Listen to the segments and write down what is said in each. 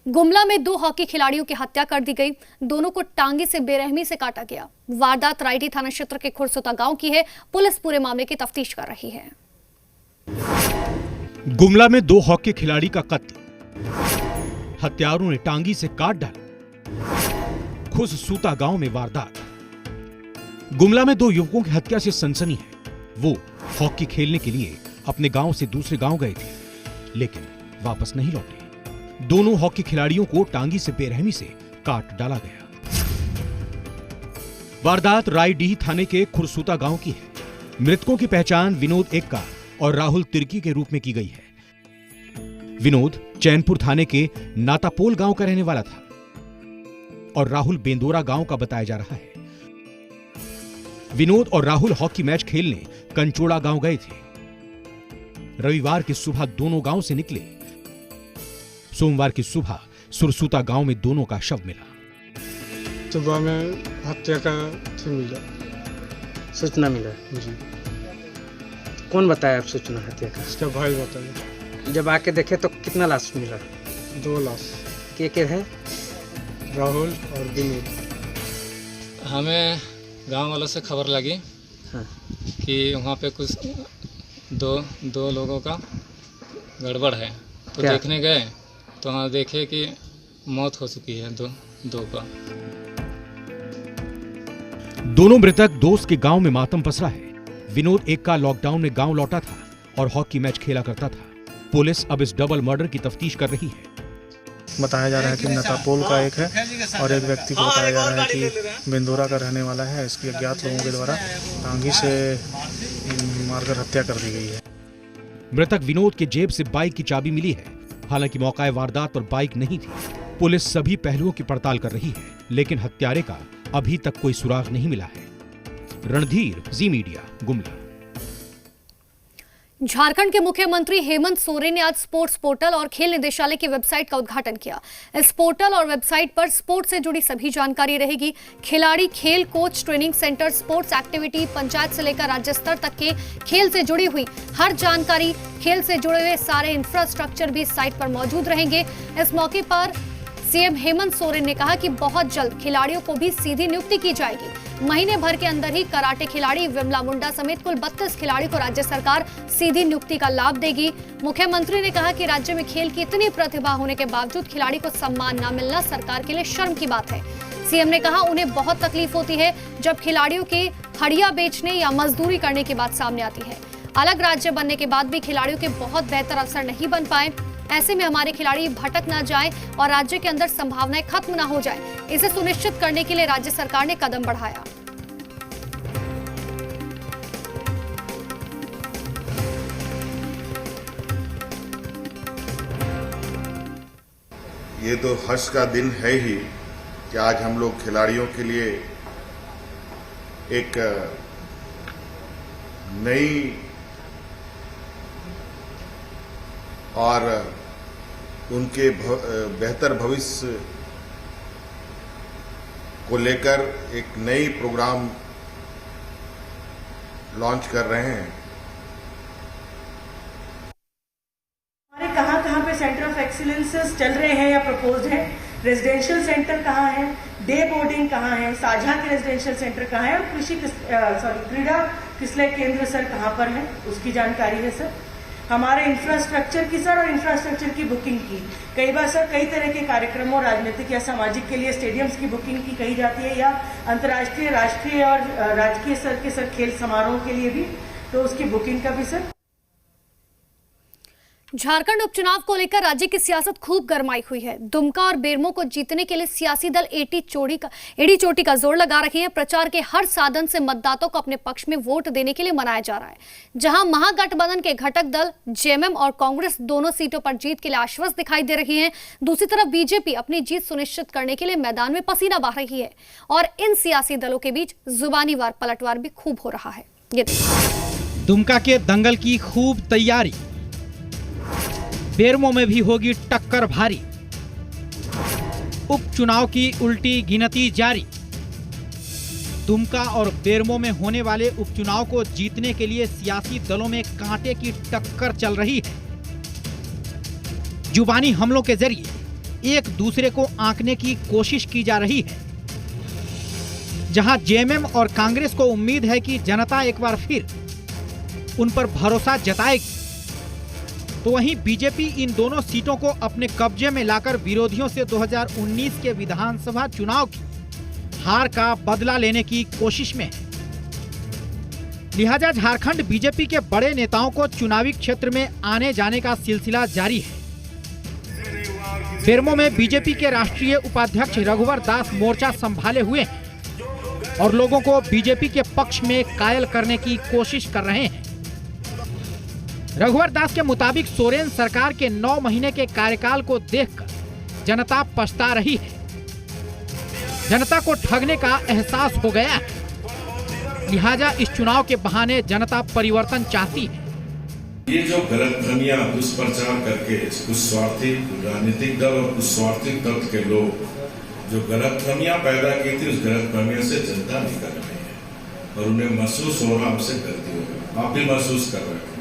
गुमला में 2 हॉकी खिलाड़ियों की हत्या कर दी गई। दोनों को टांगी से बेरहमी से काटा गया। वारदात रायडीह थाना क्षेत्र के खुरसुता गांव की है। पुलिस पूरे मामले की तफ्तीश कर रही है। गुमला में 2 हॉकी खिलाड़ी का कत्ल, हत्यारों ने टांगी से काट डाला। खुरसुता गांव में वारदात। गुमला में 2 युवकों की हत्या से सनसनी है। वो हॉकी खेलने के लिए अपने गांव से दूसरे गांव गए थे, लेकिन वापस नहीं लौटे। दोनों हॉकी खिलाड़ियों को टांगी से बेरहमी से काट डाला गया। वारदात रायडीह थाने के खुरसुता गांव की है। मृतकों की पहचान विनोद एक्का और राहुल तिर्की के रूप में की गई है। विनोद चैनपुर थाने के नातापोल गांव का रहने वाला था और राहुल बेंदोरा गांव का बताया जा रहा है। विनोद और राहुल हॉकी मैच खेलने कंचोड़ा गांव गए थे। रविवार की सुबह दोनों गांव से निकले। सोमवार की सुबह सुरसुता गांव में दोनों का शव मिला। सुबह में हत्या का मिला, सूचना मिला जी। कौन बताया आप सूचना हत्या का? इसका भाई बताया। जब आके देखे तो कितना लाश मिला? 2 लाश। के है? राहुल और विनोद। हमें गांव वालों से खबर लगी कि वहाँ पे कुछ दो लोगों का गड़बड़ है, तो क्या? देखने गए तो वहाँ देखे कि मौत हो चुकी है दो का। दोनों मृतक दोस्त के गांव में मातम पसरा है। विनोद एक्का लॉकडाउन में गांव लौटा था और हॉकी मैच खेला करता था। पुलिस अब इस डबल मर्डर की तफ्तीश कर रही है। बताया जा रहा है कि नातापोल का एक है और एक व्यक्ति को बताया जा रहा है कि बेंदोरा का रहने वाला है। इसकी अज्ञात लोगों के द्वारा टांगी से मारकर हत्या कर दी गई है। मृतक विनोद के जेब से बाइक की चाबी मिली है। हालांकि मौका वारदात पर बाइक नहीं थी। पुलिस सभी पहलुओं की पड़ताल कर रही है, लेकिन हत्यारे का अभी तक कोई सुराग नहीं मिला है। रणधीर, जी मीडिया, गुमला। झारखंड के मुख्यमंत्री हेमंत सोरेन ने आज स्पोर्ट्स पोर्टल और खेल निदेशालय की वेबसाइट का उद्घाटन किया। इस पोर्टल और वेबसाइट पर स्पोर्ट्स से जुड़ी सभी जानकारी रहेगी। खिलाड़ी, खेल coach, training centre, sports activity, panchayat से लेकर राज्य स्तर तक के खेल से जुड़ी हुई हर जानकारी, खेल से जुड़े हुए सारे इंफ्रास्ट्रक्चर भी इस साइट पर मौजूद रहेंगे। इस मौके पर सीएम हेमंत सोरेन ने कहा कि बहुत जल्द खिलाड़ियों को भी सीधी नियुक्ति की जाएगी। महीने भर के अंदर ही कराटे खिलाड़ी विमला मुंडा समेत कुल 32 खिलाड़ी को राज्य सरकार सीधी नियुक्ति का लाभ देगी। मुख्यमंत्री ने कहा कि राज्य में खेल की इतनी प्रतिभा होने के बावजूद खिलाड़ी को सम्मान न मिलना सरकार के लिए शर्म की बात है। सीएम ने कहा उन्हें बहुत तकलीफ होती है जब खिलाड़ियों के हड़िया बेचने या मजदूरी करने की बात सामने आती है। अलग राज्य बनने के बाद भी खिलाड़ियों के बहुत बेहतर अवसर नहीं बन पाए। ऐसे में हमारे खिलाड़ी भटक ना जाएं और राज्य के अंदर संभावनाएं खत्म ना हो जाएं, इसे सुनिश्चित करने के लिए राज्य सरकार ने कदम बढ़ाया। ये तो हर्ष का दिन है ही कि आज हम लोग खिलाड़ियों के लिए एक नई और उनके बेहतर भविष्य को लेकर एक नई प्रोग्राम लॉन्च कर रहे हैं। हमारे कहाँ पे सेंटर ऑफ एक्सीलेंसेस चल रहे हैं या प्रपोज्ड है, रेजिडेंशियल सेंटर कहाँ है, डे बोर्डिंग कहाँ है, साझा के रेजिडेंशियल सेंटर कहाँ है और क्रीड़ा किसलय केंद्र सर कहाँ पर है, उसकी जानकारी है सर। हमारे इंफ्रास्ट्रक्चर की सर और इंफ्रास्ट्रक्चर की बुकिंग की कई बार सर कई तरह के कार्यक्रमों राजनीतिक या सामाजिक के लिए स्टेडियम्स की बुकिंग की कही जाती है या अंतर्राष्ट्रीय, राष्ट्रीय और राजकीय स्तर के सर खेल समारोह के लिए भी, तो उसकी बुकिंग का भी सर। झारखंड उपचुनाव को लेकर राज्य की सियासत खूब गरमाई हुई है। दुमका और बेरमो को जीतने के लिए सियासी दल एड़ी चोटी का जोर लगा रहे हैं। प्रचार के हर साधन से मतदाताओं को अपने पक्ष में वोट देने के लिए मनाया जा रहा है। जहां महागठबंधन के घटक दल जेएमएम और कांग्रेस दोनों सीटों पर जीत के लिए आश्वस्त दिखाई दे रही है, दूसरी तरफ बीजेपी अपनी जीत सुनिश्चित करने के लिए मैदान में पसीना बहा रही है और इन सियासी दलों के बीच जुबानी वार पलटवार भी खूब हो रहा है। ये दुमका के दंगल की खूब तैयारी, बेरमो में भी होगी टक्कर भारी। उपचुनाव की उल्टी गिनती जारी। दुमका और बेरमो में होने वाले उपचुनाव को जीतने के लिए सियासी दलों में कांटे की टक्कर चल रही है। जुबानी हमलों के जरिए एक दूसरे को आंकने की कोशिश की जा रही है। जहां जेएमएम और कांग्रेस को उम्मीद है कि जनता एक बार फिर उन पर भरोसा जताएगी, तो वहीं बीजेपी इन दोनों सीटों को अपने कब्जे में लाकर विरोधियों से 2019 के विधानसभा चुनाव की हार का बदला लेने की कोशिश में है। लिहाजा झारखंड बीजेपी के बड़े नेताओं को चुनावी क्षेत्र में आने जाने का सिलसिला जारी है। बेरमो में बीजेपी के राष्ट्रीय उपाध्यक्ष रघुवर दास मोर्चा संभाले हुए हैं और लोगों को बीजेपी के पक्ष में कायल करने की कोशिश कर रहे हैं। रघुवर दास के मुताबिक सोरेन सरकार के 9 महीने के कार्यकाल को देखकर जनता पछता रही है। जनता को ठगने का एहसास हो गया है। लिहाजा इस चुनाव के बहाने जनता परिवर्तन चाहती है। ये जो गलतफहमियां दुष्प्रचार करके कुछ स्वार्थी राजनीतिक दल और कुछ स्वार्थी तत्व के लोग जो गलतफहमियां पैदा की थी, उस गलतफहमियों से जनता निकल रही है और उन्हें महसूस हो रहा, हमसे गलती हो गई। आप भी महसूस कर रहे हैं,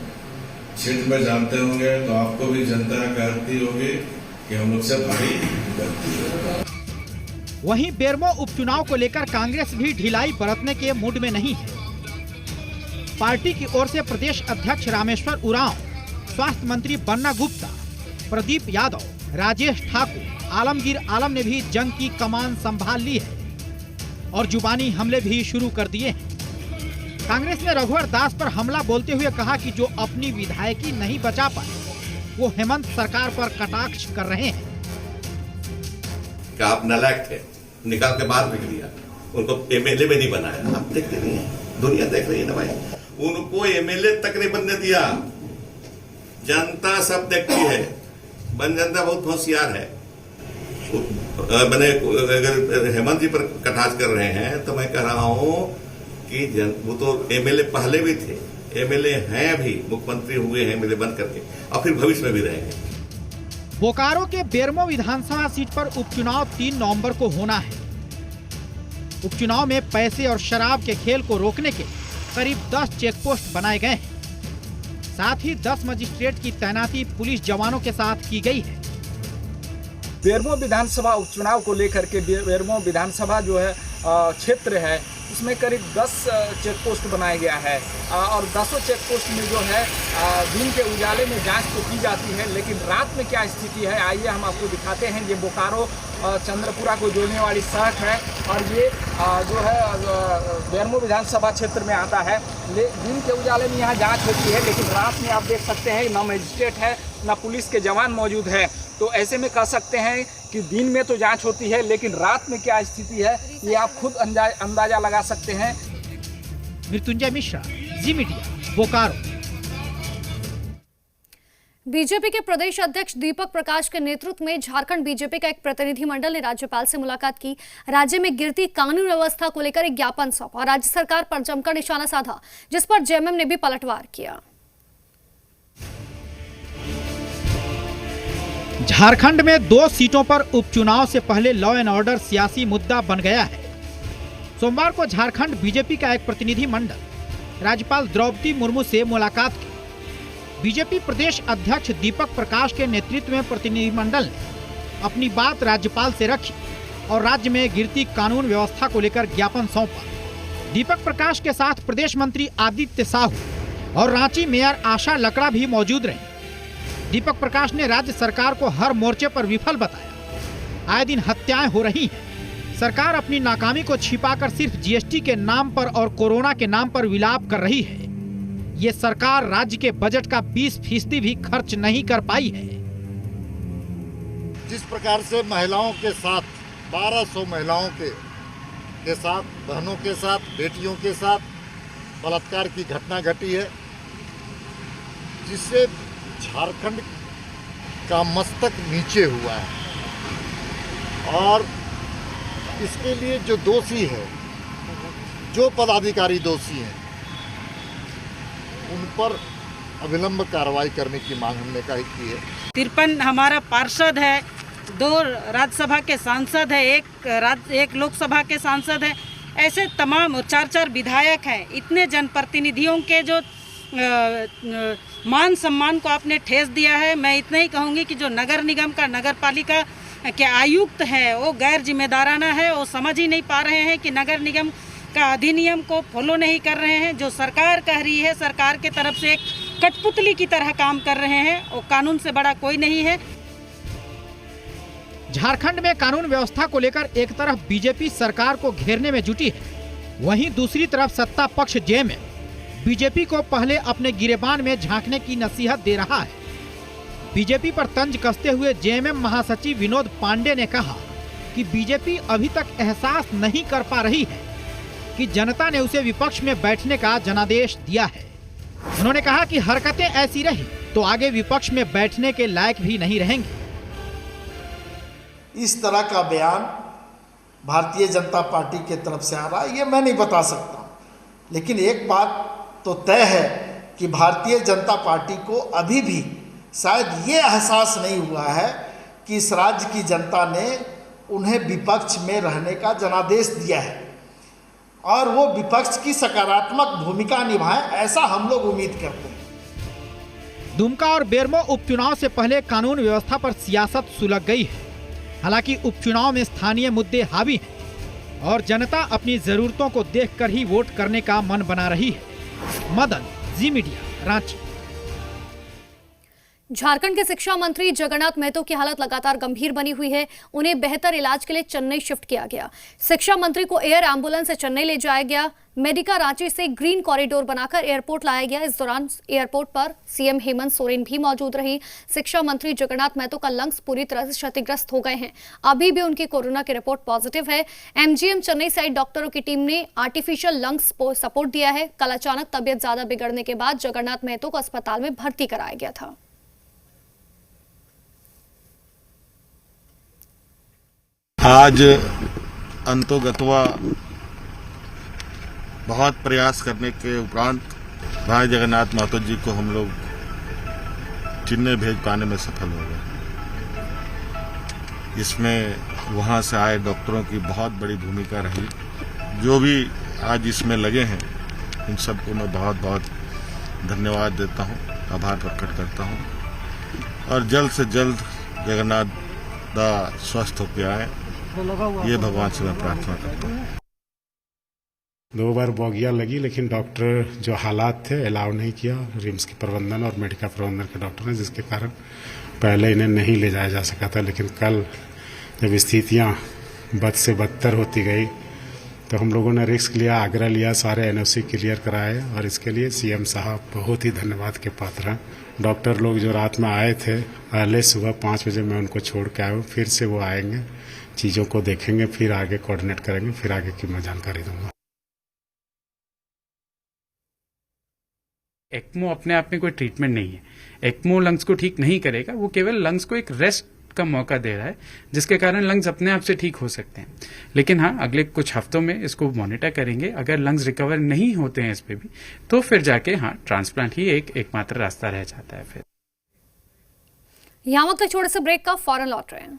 क्षेत्र में जानते होंगे तो आपको भी जनता कहती होगी कि हम लोग से भारी गलती हो। वहीं बेरमो उपचुनाव को लेकर कांग्रेस भी ढिलाई बरतने के मूड में नहीं है। पार्टी की ओर से प्रदेश अध्यक्ष रामेश्वर उरांव, स्वास्थ्य मंत्री बन्ना गुप्ता, प्रदीप यादव, राजेश ठाकुर, आलमगीर आलम ने भी जंग की कमान संभाल ली है और जुबानी हमले भी शुरू कर दिए हैं। कांग्रेस ने रघुवर दास पर हमला बोलते हुए कहा कि जो अपनी विधायकी नहीं बचा पाए वो हेमंत सरकार पर कटाक्ष कर रहे हैं। कि आप नालायक थे, निकाल के बाहर फेंक दिया, उनको एमएलए में नहीं बनाया। आप देखते नहीं है, दुनिया देख रही है ना भाई, उनको एमएलए तक नहीं बनने दिया। जनता सब देखती है, जनता बहुत होशियार है। मैंने अगर हेमंत जी पर कटाक्ष कर रहे हैं तो मैं कह रहा हूं कि वो तो एमएलए पहले भी थे, एमएलए हैं भी, मुख्यमंत्री हुए हैं एमएलए बन करके और फिर भविष्य में भी रहेंगे। बोकारो के बेरमो विधानसभा सीट पर उपचुनाव 3 नवंबर को होना है। उपचुनाव में पैसे और शराब के खेल को रोकने के करीब 10 चेकपोस्ट बनाए गए हैं। साथ ही 10 मजिस्ट्रेट की तैनाती पुलिस जवानों के साथ की गई है। बेरमो विधानसभा उपचुनाव को लेकर के बेरमो विधानसभा जो है क्षेत्र है, उसमें करीब 10 चेकपोस्ट बनाया गया है और 10 चेकपोस्ट में जो है दिन के उजाले में जांच तो की जाती है, लेकिन रात में क्या स्थिति है आइए हम आपको दिखाते हैं। ये बोकारो चंद्रपुरा को जोड़ने वाली सड़क है और ये जो है बेरमो विधानसभा क्षेत्र में आता है। दिन के उजाले में यहाँ जांच होती है, लेकिन रात में आप देख सकते हैं ना मजिस्ट्रेट है ना पुलिस के जवान मौजूद है। तो ऐसे में कह सकते हैं कि दिन में तो जांच होती है, लेकिन रात में क्या स्थिति है ये आप खुद अंदाजा लगा सकते हैं। मृत्युंजय मिश्रा, जी मीडिया, बोकारो। बीजेपी के प्रदेश अध्यक्ष दीपक प्रकाश के नेतृत्व में झारखंड बीजेपी का एक प्रतिनिधिमंडल ने राज्यपाल से मुलाकात की। राज्य में गिरती कानून व्यवस्था को लेकर एक ज्ञापन सौंपा और राज्य सरकार पर जमकर निशाना साधा, जिस पर जेएमएम ने भी पलटवार किया। झारखंड में 2 सीटों पर उपचुनाव से पहले लॉ एंड ऑर्डर सियासी मुद्दा बन गया है। सोमवार को झारखंड बीजेपी का एक प्रतिनिधिमंडल राज्यपाल द्रौपदी मुर्मू से मुलाकात की। बीजेपी प्रदेश अध्यक्ष दीपक प्रकाश के नेतृत्व में प्रतिनिधिमंडल ने अपनी बात राज्यपाल से रखी और राज्य में गिरती कानून व्यवस्था को लेकर ज्ञापन सौंपा। दीपक प्रकाश के साथ प्रदेश मंत्री आदित्य साहू और रांची मेयर आशा लकड़ा भी मौजूद रहे। दीपक प्रकाश ने राज्य सरकार को हर मोर्चे पर विफल बताया। आए दिन हत्याएं हो रही हैं। सरकार अपनी नाकामी को छिपाकर सिर्फ जीएसटी के नाम पर और कोरोना के नाम पर विलाप कर रही है। ये सरकार राज्य के बजट का 20% भी खर्च नहीं कर पाई है। जिस प्रकार से महिलाओं के साथ 1200 महिलाओं के साथ, बहनों के साथ, बेटियों के साथ बलात्कार की घटना घटी है, जिससे झारखंड का मस्तक नीचे हुआ है और इसके लिए जो दोषी है, जो पदाधिकारी दोषी हैं, उन पर अविलंब कार्रवाई करने की मांग हमने की है। 53 हमारा पार्षद है, 2 राज्यसभा के सांसद है, एक लोकसभा के सांसद है, ऐसे तमाम 4 विधायक हैं। इतने जनप्रतिनिधियों के जो मान सम्मान को आपने ठेस दिया है। मैं इतना ही कहूँगी कि जो नगर निगम का, नगर पालिका के आयुक्त है वो गैर जिम्मेदाराना है। वो समझ ही नहीं पा रहे हैं कि नगर निगम का अधिनियम को फॉलो नहीं कर रहे हैं। जो सरकार कह रही है, सरकार के तरफ से एक कठपुतली की तरह काम कर रहे हैं। वो कानून से बड़ा कोई नहीं है। झारखंड में कानून व्यवस्था को लेकर एक तरफ बीजेपी सरकार को घेरने में जुटी है, वहीं दूसरी तरफ सत्ता पक्ष जेएमएम बीजेपी को पहले अपने गिरेबान में झांकने की नसीहत दे रहा है। बीजेपी पर तंज कसते हुए जेएमएम महासचिव विनोद पांडे ने कहा कि बीजेपी अभी तक एहसास नहीं कर पा रही है कि जनता ने उसे विपक्ष में बैठने का जनादेश दिया है। उन्होंने कहा कि हरकतें ऐसी रही तो आगे विपक्ष में बैठने के लायक भी नहीं रहेंगे। इस तरह का बयान भारतीय जनता पार्टी के तरफ से आ रहा है, ये मैं नहीं बता सकता, लेकिन एक बात तो तय है कि भारतीय जनता पार्टी को अभी भी शायद ये एहसास नहीं हुआ है कि इस राज्य की जनता ने उन्हें विपक्ष में रहने का जनादेश दिया है और वो विपक्ष की सकारात्मक भूमिका निभाएं, ऐसा हम लोग उम्मीद करते हैं। दुमका और बेरमो उपचुनाव से पहले कानून व्यवस्था पर सियासत सुलग गई है। हालांकि उपचुनाव में स्थानीय मुद्दे हावी हैं और जनता अपनी जरूरतों को देखकर ही वोट करने का मन बना रही है। मदन, जी मीडिया, रांची। झारखंड के शिक्षा मंत्री जगन्नाथ महतो की हालत लगातार गंभीर बनी हुई है। उन्हें बेहतर इलाज के लिए चेन्नई शिफ्ट किया गया। शिक्षा मंत्री को एयर एम्बुलेंस से चेन्नई ले जाया गया। मेडिका रांची से ग्रीन कॉरिडोर बनाकर एयरपोर्ट लाया गया। इस दौरान एयरपोर्ट पर सीएम हेमंत सोरेन भी मौजूद रही। शिक्षा मंत्री जगन्नाथ महतो का लंग्स पूरी तरह से क्षतिग्रस्त हो गए हैं। अभी भी उनकी कोरोना की रिपोर्ट पॉजिटिव है। एमजीएम चेन्नई साइड डॉक्टरों की टीम ने आर्टिफिशियल लंग्स सपोर्ट दिया है। कल अचानक तबियत ज्यादा बिगड़ने के बाद जगन्नाथ महतो को अस्पताल में भर्ती कराया गया था। आज अंतोगत्वा बहुत प्रयास करने के उपरांत भाई जगन्नाथ महतो जी को हम लोग चेन्नई भेज पाने में सफल हो गए। इसमें वहां से आए डॉक्टरों की बहुत बड़ी भूमिका रही। जो भी आज इसमें लगे हैं उन सबको मैं बहुत बहुत धन्यवाद देता हूं, आभार प्रकट करता हूं और जल्द से जल्द जगन्नाथ दा स्वस्थ होकर आए, ये भगवान से मैं प्रार्थना करता हूँ। 2 बार बोगिया लगी लेकिन डॉक्टर जो हालात थे अलाउ नहीं किया, रिम्स के प्रबंधन और मेडिका प्रबंधन के डॉक्टर ने, जिसके कारण पहले इन्हें नहीं ले जाया जा सका था। लेकिन कल जब स्थितियाँ बद से बदतर होती गई तो हम लोगों ने रिस्क लिया, आग्रह लिया, सारे एनओसी क्लियर कराए और इसके लिए सीएम साहब बहुत ही धन्यवाद के पात्र हैं। डॉक्टर लोग जो रात में आए थे, पहले सुबह 5 बजे मैं उनको छोड़ के आया हूँ, फिर से वो आएंगे, चीज़ों को देखेंगे, फिर आगे कोऑर्डिनेट करेंगे, फिर आगे की मैं जानकारी दूंगा। एक्मो अपने आप में कोई ट्रीटमेंट नहीं है। एक्मो लंग्स को ठीक नहीं करेगा, वो केवल लंग्स को एक रेस्ट का मौका दे रहा है, जिसके कारण लंग्स अपने आप से ठीक हो सकते हैं। लेकिन हाँ, अगले कुछ हफ्तों में इसको मॉनिटर करेंगे। अगर लंग्स रिकवर नहीं होते हैं इस पे भी, तो फिर जाके हाँ, ट्रांसप्लांट ही एकमात्र रास्ता रह जाता है। फिर यहाँ वक्त छोटे से ब्रेक का फौरन लौट रहे हैं।